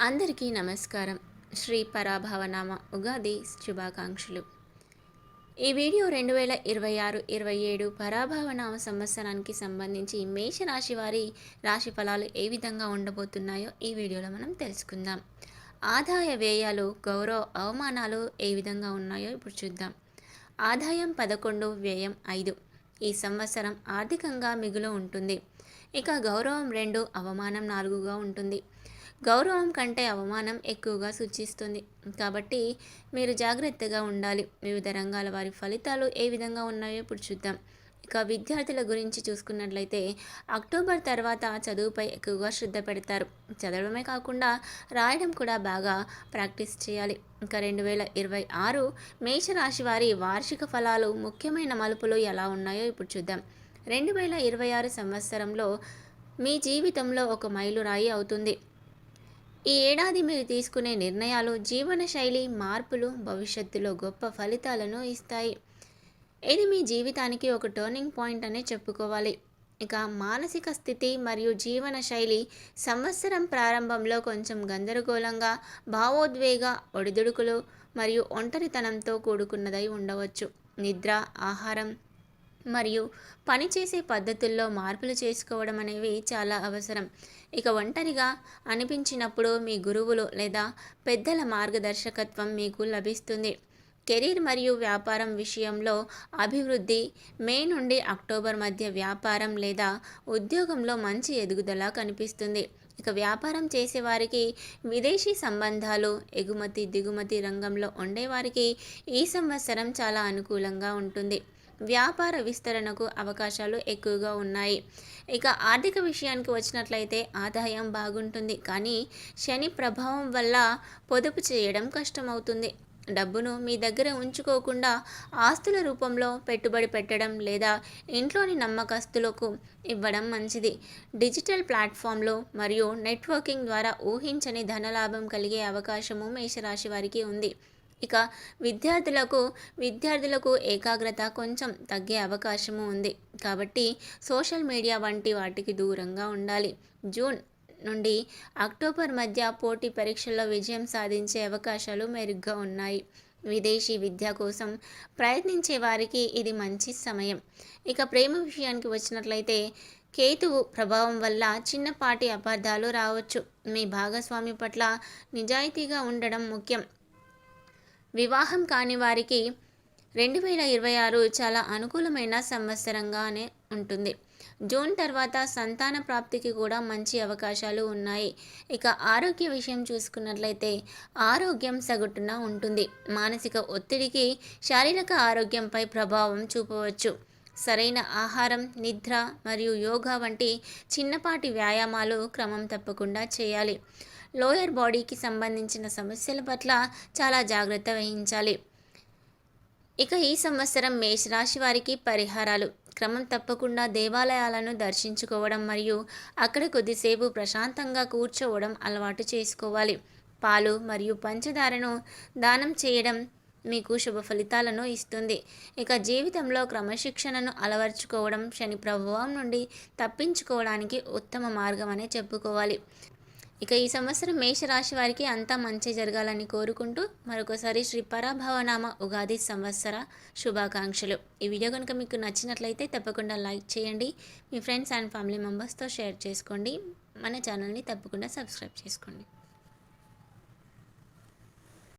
అందరికీ నమస్కారం. శ్రీ పరాభవనామ ఉగాది శుభాకాంక్షలు. ఈ వీడియో 2026-27 పరాభవనామ సంవత్సరానికి సంబంధించి మేషరాశి వారి రాశి ఫలాలు ఏ విధంగా ఉండబోతున్నాయో ఈ వీడియోలో మనం తెలుసుకుందాం. ఆదాయ వ్యయాలు, గౌరవ అవమానాలు ఏ విధంగా ఉన్నాయో ఇప్పుడు చూద్దాం. ఆదాయం 11, వ్యయం 5. ఈ సంవత్సరం ఆర్థికంగా మిగులు ఉంటుంది. ఇక గౌరవం 2, అవమానం 4గా ఉంటుంది. గౌరవం కంటే అవమానం ఎక్కువగా సూచిస్తుంది కాబట్టి మీరు జాగ్రత్తగా ఉండాలి. వివిధ రంగాల వారి ఫలితాలు ఏ విధంగా ఉన్నాయో ఇప్పుడు చూద్దాం. ఇక విద్యార్థుల గురించి చూసుకున్నట్లయితే అక్టోబర్ తర్వాత చదువుపై ఎక్కువగా శ్రద్ధ పెడతారు. చదవడమే కాకుండా రాయడం కూడా బాగా ప్రాక్టీస్ చేయాలి. ఇంకా 2026 మేషరాశి వారి వార్షిక ఫలాలు, ముఖ్యమైన మలుపులు ఎలా ఉన్నాయో ఇప్పుడు చూద్దాం. 2026 సంవత్సరంలో మీ జీవితంలో ఒక మైలురాయి అవుతుంది. ఈ ఏడాది మీరు తీసుకునే నిర్ణయాలు, జీవనశైలి మార్పులు భవిష్యత్తులో గొప్ప ఫలితాలను ఇస్తాయి. ఇది మీ జీవితానికి ఒక టర్నింగ్ పాయింట్ అనే చెప్పుకోవాలి. ఇక మానసిక స్థితి మరియు జీవనశైలి సంవత్సరం ప్రారంభంలో కొంచెం గందరగోళంగా, భావోద్వేగ ఒడిదుడుకులు మరియు ఒంటరితనంతో కూడుకున్నదై ఉండవచ్చు. నిద్ర, ఆహారం మరియు పనిచేసే పద్ధతుల్లో మార్పులు చేసుకోవడం అనేవి చాలా అవసరం. ఇక ఒంటరిగా అనిపించినప్పుడు మీ గురువులు లేదా పెద్దల మార్గదర్శకత్వం మీకు లభిస్తుంది. కెరీర్ మరియు వ్యాపారం విషయంలో అభివృద్ధి. మే నుండి అక్టోబర్ మధ్య వ్యాపారం లేదా ఉద్యోగంలో మంచి ఎదుగుదల కనిపిస్తుంది. ఇక వ్యాపారం చేసేవారికి, విదేశీ సంబంధాలు, ఎగుమతి దిగుమతి రంగంలో ఉండేవారికి ఈ సంవత్సరం చాలా అనుకూలంగా ఉంటుంది. వ్యాపార విస్తరణకు అవకాశాలు ఎక్కువగా ఉన్నాయి. ఇక ఆర్థిక విషయానికి వచ్చినట్లయితే ఆదాయం బాగుంటుంది, కానీ శని ప్రభావం వల్ల పొదుపు చేయడం కష్టమవుతుంది. డబ్బును మీ దగ్గర ఉంచుకోకుండా ఆస్తుల రూపంలో పెట్టుబడి పెట్టడం లేదా ఇంట్లోని నమ్మకస్తులకు ఇవ్వడం మంచిది. డిజిటల్ ప్లాట్ఫామ్లు మరియు నెట్వర్కింగ్ ద్వారా ఊహించని ధనలాభం కలిగే అవకాశము మేషరాశి వారికి ఉంది. ఇక విద్యార్థులకు ఏకాగ్రత కొంచెం తగ్గే అవకాశము ఉంది కాబట్టి సోషల్ మీడియా వంటి వాటికి దూరంగా ఉండాలి. జూన్ నుండి అక్టోబర్ మధ్య పోటీ పరీక్షల్లో విజయం సాధించే అవకాశాలు మెరుగ్గా ఉన్నాయి. విదేశీ విద్య కోసం ప్రయత్నించే వారికి ఇది మంచి సమయం. ఇక ప్రేమ విషయానికి వచ్చినట్లయితే కేతువు ప్రభావం వల్ల చిన్నపాటి అపార్థాలు రావచ్చు. మీ భాగస్వామి పట్ల నిజాయితీగా ఉండడం ముఖ్యం. వివాహం కాని వారికి 2026 చాలా అనుకూలమైన సంవత్సరంగానే ఉంటుంది. జూన్ తర్వాత సంతాన ప్రాప్తికి కూడా మంచి అవకాశాలు ఉన్నాయి. ఇక ఆరోగ్య విషయం చూసుకున్నట్లయితే ఆరోగ్యం సగటున ఉంటుంది. మానసిక ఒత్తిడికి శారీరక ఆరోగ్యంపై ప్రభావం చూపవచ్చు. సరైన ఆహారం, నిద్ర మరియు యోగా వంటి చిన్నపాటి వ్యాయామాలు క్రమం తప్పకుండా చేయాలి. లోయర్ బాడీకి సంబంధించిన సమస్యల పట్ల చాలా జాగ్రత్త వహించాలి. ఇక ఈ సంవత్సరం మేషరాశి వారికి పరిహారాలు. క్రమం తప్పకుండా దేవాలయాలను దర్శించుకోవడం మరియు అక్కడ కొద్దిసేపు ప్రశాంతంగా కూర్చోవడం అలవాటు చేసుకోవాలి. పాలు మరియు పంచదారను దానం చేయడం మీకు శుభ ఫలితాలను ఇస్తుంది. ఇక జీవితంలో క్రమశిక్షణను అలవర్చుకోవడం శని ప్రభావం నుండి తప్పించుకోవడానికి ఉత్తమ మార్గం అనే చెప్పుకోవాలి. ఇక ఈ సంవత్సరం మేషరాశి వారికి అంతా మంచి జరగాలని కోరుకుంటూ మరొకసారి శ్రీ పరాభవనామ ఉగాది సంవత్సర శుభాకాంక్షలు. ఈ వీడియో కనుక మీకు నచ్చినట్లయితే తప్పకుండా లైక్ చేయండి. మీ ఫ్రెండ్స్ అండ్ ఫ్యామిలీ మెంబర్స్తో షేర్ చేసుకోండి. మన ఛానల్ని తప్పకుండా సబ్స్క్రైబ్ చేసుకోండి.